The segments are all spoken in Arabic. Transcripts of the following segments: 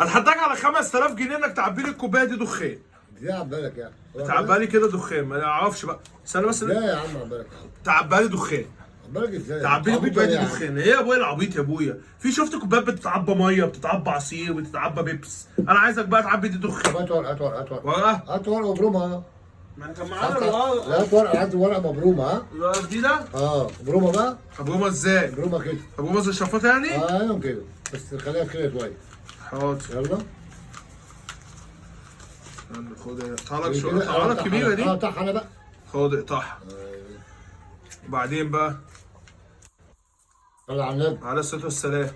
هتحداك على 5000 جنيه انك تعبي لي الكوبايه دي دخان. ازاي عبالك يعني؟ تعبها لي كده دخان، ما اعرفش بقى. استنى بس. لا يا عم عبالك يا عم. تعبها لي دخان. عبالك ازاي؟ تعبي لي عبيط الكوبايه دي ولا إيه يا عم؟ دخان. ايه يا ابويا العبيط يا ابويا؟ في شفت كوبايات بتتعبى ميه، بتتعبى عصير، بتتعبى بيبس. انا عايزك بقى تعبي دي دخان. طب هات ورقه، هات ورقه، هات ورقه. ورقه؟ هات ورقه مبرومه. ما انت معانا الورقه. لا هات ورقه، هات ورقه مبرومه. ها؟ الورقه جديده؟ اه مبرومه بقى. ابوما ازاي؟ مبرومه كده. ابوما زي الشفاطه يعني؟ ايوه كده، بس خليها كده شويه. حاضر. يلا. يلا خد اقطع لك كده. شويه، اقطع لك كبيره دي. طح انا بقى. خد اقطعها. وبعدين بقى طلع على النبي. على الصلاه والسلام.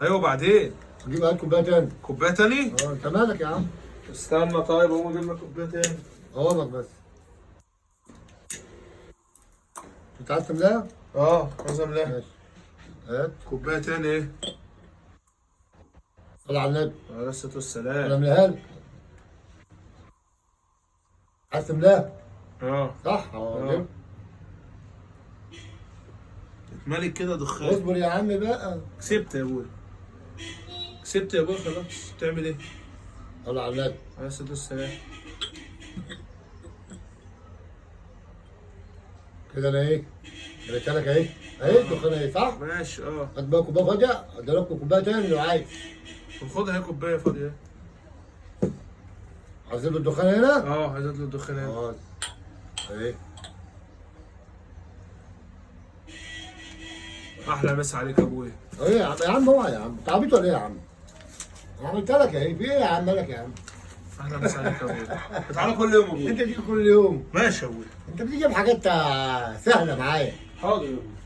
ايوه وبعدين جيب هات كوبايه تاني. كوبايه تاني؟ اه انت مالك يا عم؟ استنى طيب اقوم اجيب لك كوبايه تاني. اقولك بس. انت عايز تملاها؟ عايز املاها. ماشي. هات. كوبايه تاني ايه؟ طلع على النبي. على الصلاه انا والسلام. املاها لك. عايز تملاها؟ اه صح؟ اه. اتملك كده دخان. اصبر يا عم بقى. كسبت يا ابويا. كسبت يا ابويا خلاص. تعمل ايه؟ طلع على النبي. على الصلاه والسلام. كده انا ايه؟ قلت لك اهي. اهي الدخان اهي صح؟ ماشي هات بقى كوبايه فاضيه، ادي لكم كوبايه تاني لو عايز. خد اهي كوبايه فاضيه. عايزين الدخان هنا؟ عايز اطلب الدخان هنا. اه اهي. احلى مسا عليك يا ابويا. ايه يا عم، يا عم اوعى يا عم، انت عبيط ولا ايه يا عم؟ انا عملت لك اهي، في ايه يا عم مالك يا عم؟ احلى مسا عليك يا ابويا. تعالى كل يوم يا ابويا. انت تيجي كل يوم. ماشي يا ابويا. انت بتيجي بحاجات سهله معايا. حاضر يا ابويا.